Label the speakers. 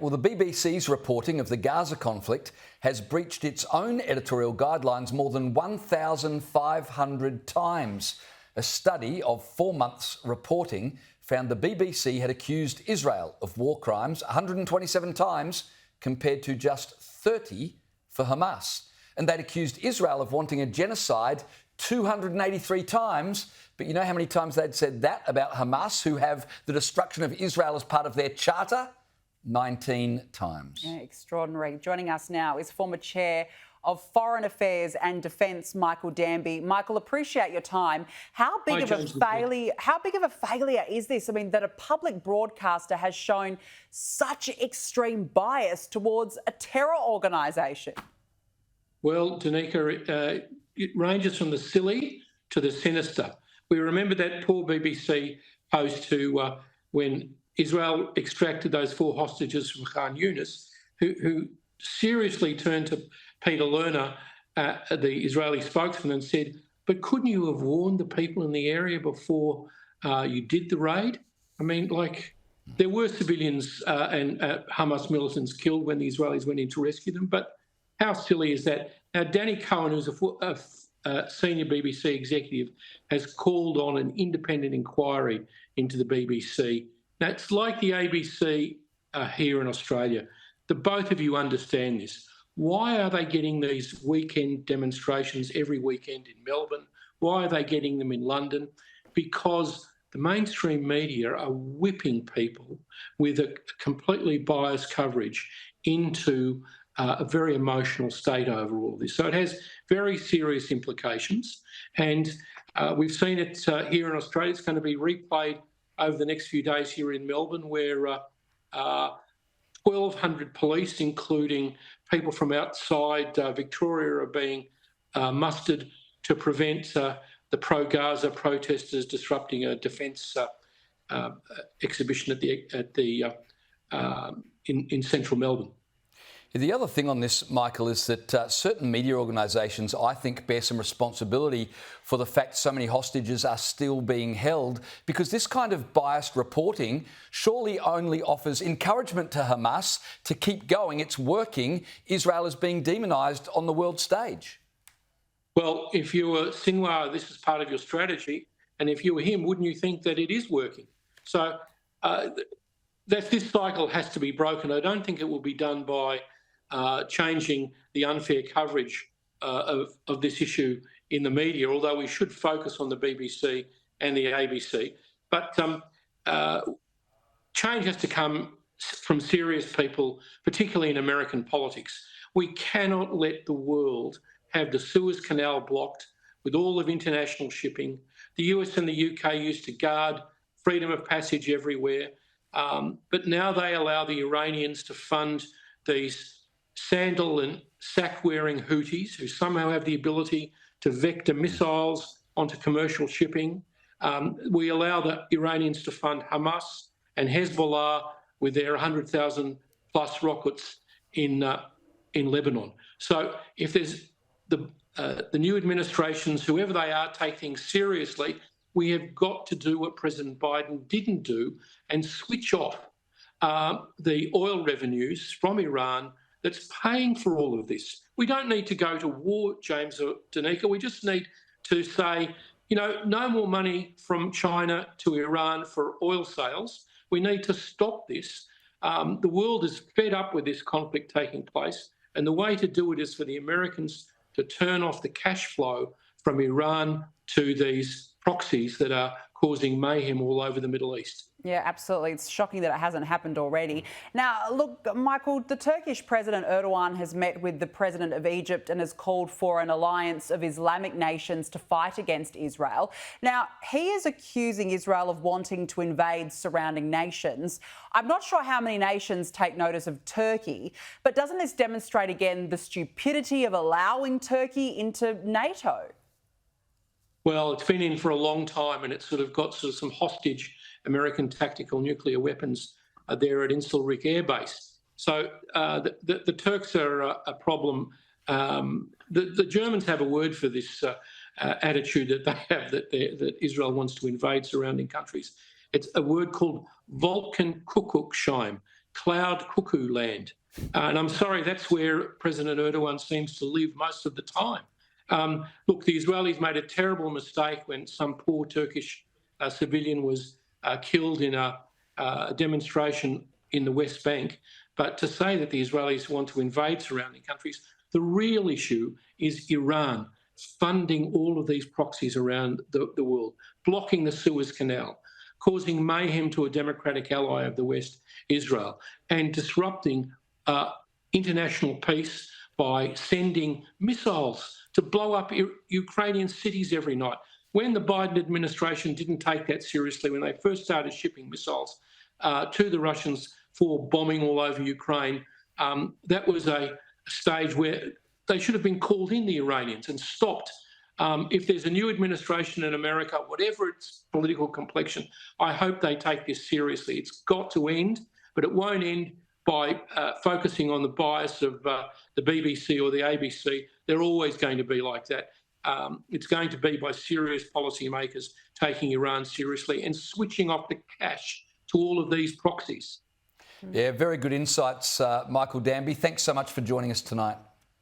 Speaker 1: Well, the BBC's reporting of the Gaza conflict has breached its own editorial guidelines more than 1,500 times. A study of 4 months' reporting found the BBC had accused Israel of war crimes 127 times compared to just 30 for Hamas. And they'd accused Israel of wanting a genocide 283 times. But you know how many times they'd said that about Hamas, who have the destruction of Israel as part of their charter? 19 times.
Speaker 2: Yeah, extraordinary. Joining us now is former chair of Foreign Affairs and Defence, Michael Danby. Michael, appreciate your time. How big of a failure is this? I mean, that a public broadcaster has shown such extreme bias towards a terror organisation.
Speaker 3: Well, Danica, it ranges from the silly to the sinister. We remember that poor BBC post when Israel extracted those 4 hostages from Khan Yunis, who seriously turned to Peter Lerner, the Israeli spokesman, and said, but couldn't you have warned the people in the area before you did the raid? I mean, like, there were civilians and Hamas militants killed when the Israelis went in to rescue them, but how silly is that? Now, Danny Cohen, who's a senior BBC executive, has called on an independent inquiry into the BBC. Now, it's like the ABC here in Australia. The both of you understand this. Why are they getting these weekend demonstrations every weekend in Melbourne? Why are they getting them in London? Because the mainstream media are whipping people with a completely biased coverage into a very emotional state over all this. So it has very serious implications. And we've seen it here in Australia. It's going to be replayed over the next few days here in Melbourne, where 1,200 police, including people from outside Victoria, are being mustered to prevent the pro-Gaza protesters disrupting a defence exhibition in central Melbourne.
Speaker 1: The other thing on this, Michael, is that certain media organisations, I think, bear some responsibility for the fact so many hostages are still being held, because this kind of biased reporting surely only offers encouragement to Hamas to keep going. It's working. Israel is being demonised on the world stage.
Speaker 3: Well, if you were Sinwar, this is part of your strategy, and if you were him, wouldn't you think that it is working? So this cycle has to be broken. I don't think it will be done by changing the unfair coverage of this issue in the media, although we should focus on the BBC and the ABC. But change has to come from serious people, particularly in American politics. We cannot let the world have the Suez Canal blocked with all of international shipping. The US and the UK used to guard freedom of passage everywhere, but now they allow the Iranians to fund these sandal and sack-wearing Houthis who somehow have the ability to vector missiles onto commercial shipping. We allow the Iranians to fund Hamas and Hezbollah with their 100,000 plus rockets in Lebanon. So if there's the new administrations, whoever they are, take things seriously, we have got to do what President Biden didn't do and switch off the oil revenues from Iran that's paying for all of this. We don't need to go to war, James or Danica. We just need to say, no more money from China to Iran for oil sales. We need to stop this. The world is fed up with this conflict taking place, and the way to do it is for the Americans to turn off the cash flow from Iran to these proxies that are causing mayhem all over the Middle East.
Speaker 2: Yeah, absolutely. It's shocking that it hasn't happened already. Now, look, Michael, the Turkish President Erdogan has met with the President of Egypt and has called for an alliance of Islamic nations to fight against Israel. Now, he is accusing Israel of wanting to invade surrounding nations. I'm not sure how many nations take notice of Turkey, but doesn't this demonstrate again the stupidity of allowing Turkey into NATO?
Speaker 3: Well, it's been in for a long time, and it's got some hostage American tactical nuclear weapons there at Incirlik Air Base. So the Turks are a problem. The Germans have a word for this attitude that they have, that Israel wants to invade surrounding countries. It's a word called Wolkenkuckucksheim. cloud cuckoo land. And I'm sorry, that's where President Erdogan seems to live most of the time. Look, the Israelis made a terrible mistake when some poor Turkish civilian was killed in a demonstration in the West Bank. But to say that the Israelis want to invade surrounding countries, the real issue is Iran funding all of these proxies around the world, blocking the Suez Canal, causing mayhem to a democratic ally of the West, Israel, and disrupting international peace by sending missiles to blow up Ukrainian cities every night. When the Biden administration didn't take that seriously, when they first started shipping missiles to the Russians for bombing all over Ukraine, that was a stage where they should have been called in, the Iranians, and stopped. If there's a new administration in America, whatever its political complexion, I hope they take this seriously. It's got to end, but it won't end by focusing on the bias of the BBC or the ABC. They're always going to be like that. It's going to be by serious policymakers taking Iran seriously and switching off the cash to all of these proxies.
Speaker 1: Yeah, very good insights, Michael Danby. Thanks so much for joining us tonight.